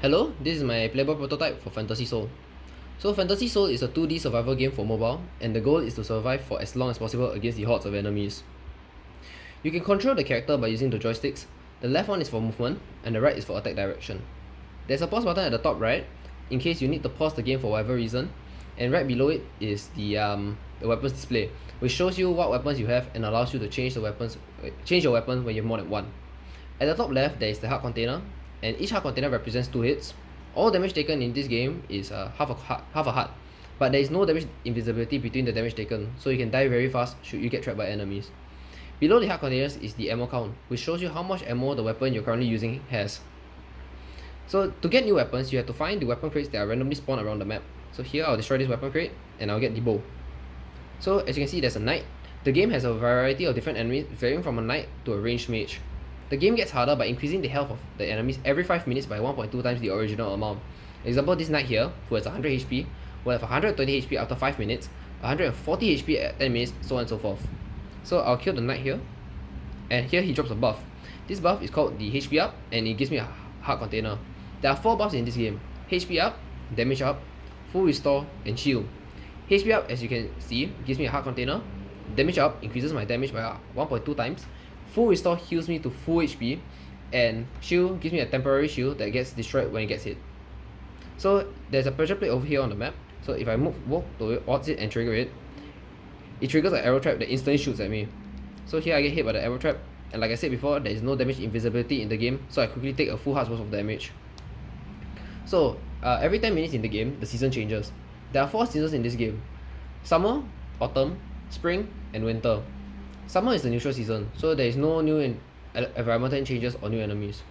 Hello, this is my playable prototype for Fantasy Soul. So Fantasy Soul is a 2D survival game for mobile, and the goal is to survive for as long as possible against the hordes of enemies. You can control the character by using the joysticks. The left one is for movement, and the right is for attack direction. There's a pause button at the top right, in case you need to pause the game for whatever reason, and right below it is the weapons display, which shows you what weapons you have and allows you to change your weapon when you have more than one. At the top left, there is the heart container, and each heart container represents 2 hits. All damage taken in this game is half a heart, but there is no damage invisibility between the damage taken, so you can die very fast should you get trapped by enemies. Below the heart containers is the ammo count, which shows you how much ammo the weapon you're currently using has. So to get new weapons, you have to find the weapon crates that are randomly spawned around the map. So here I'll destroy this weapon crate, and I'll get the bow. So as you can see, there's a knight. The game has a variety of different enemies, varying from a knight to a ranged mage. The game gets harder by increasing the health of the enemies every 5 minutes by 1.2 times the original amount. Example, this knight here, who has 100 HP, will have 120 HP after 5 minutes, 140 HP at 10 minutes, so on and so forth. So I'll kill the knight here, and here he drops a buff. This buff is called the HP up, and it gives me a heart container. There are 4 buffs in this game: HP up, damage up, full restore, and shield. HP up, as you can see, gives me a heart container. Damage up increases my damage by 1.2 times. Full restore heals me to full HP, and shield gives me a temporary shield that gets destroyed when it gets hit. So there's a pressure plate over here on the map, so if I walk towards it and trigger it, it triggers an arrow trap that instantly shoots at me. So here I get hit by the arrow trap, and like I said before, there is no damage invisibility in the game, so I quickly take a full heart's worth of damage. So every 10 minutes in the game, the season changes. There are 4 seasons in this game: summer, autumn, spring, and winter. Summer is the neutral season, so there is no new environmental changes or new enemies.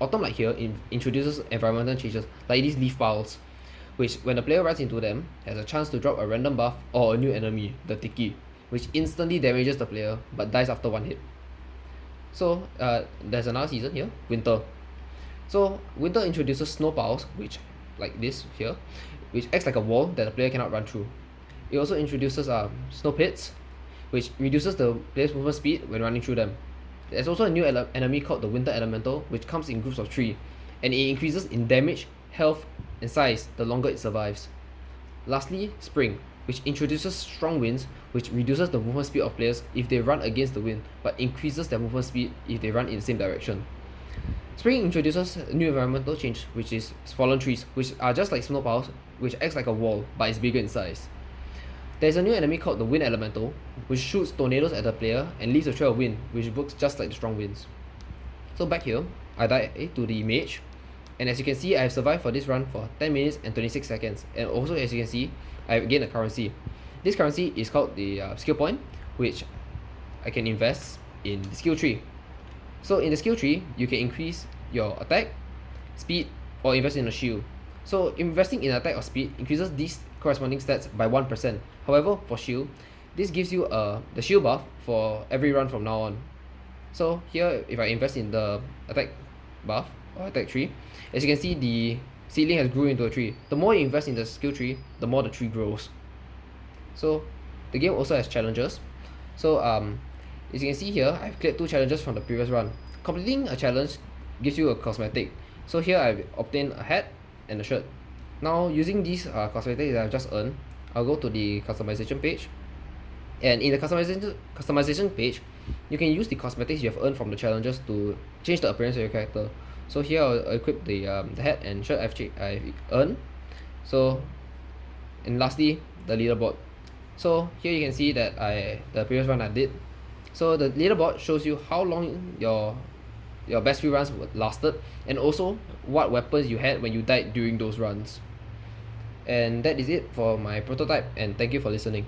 Autumn, like here, introduces environmental changes like these leaf piles, which when the player runs into them, has a chance to drop a random buff or a new enemy, the Tiki, which instantly damages the player but dies after 1 hit. So there's another season here, winter. So winter introduces snow piles, which like this here, which acts like a wall that the player cannot run through. It also introduces snow pits, which reduces the player's movement speed when running through them. There's also a new enemy called the Winter Elemental, which comes in groups of 3, and it increases in damage, health, and size the longer it survives. Lastly, Spring, which introduces strong winds, which reduces the movement speed of players if they run against the wind, but increases their movement speed if they run in the same direction. Spring introduces a new environmental change, which is fallen trees, which are just like snow piles, which acts like a wall, but is bigger in size. There's a new enemy called the Wind Elemental, which shoots tornadoes at the player and leaves a trail of wind, which works just like the strong winds. So back here, I died to the mage, and as you can see, I have survived for this run for 10 minutes and 26 seconds, and also as you can see, I have gained a currency. This currency is called the skill point, which I can invest in the skill tree. So in the skill tree, you can increase your attack, speed, or invest in a shield. So investing in attack or speed increases these corresponding stats by 1%. However, for shield, this gives you the shield buff for every run from now on. So here, if I invest in the attack buff or attack tree, as you can see, the seedling has grew into a tree. The more you invest in the skill tree, the more the tree grows. So the game also has challenges. So as you can see here, I've cleared 2 challenges from the previous run. Completing a challenge gives you a cosmetic. So here I've obtained a hat and a shirt. Now using these cosmetics that I've just earned, I'll go to the customization page, and in the customization page, you can use the cosmetics you have earned from the challenges to change the appearance of your character. So here I'll equip the hat and shirt I've earned. So, and lastly, the leaderboard. So here you can see that the previous run I did. So the leaderboard shows you how long your best few runs lasted, and also what weapons you had when you died during those runs. And that is it for my prototype, and thank you for listening.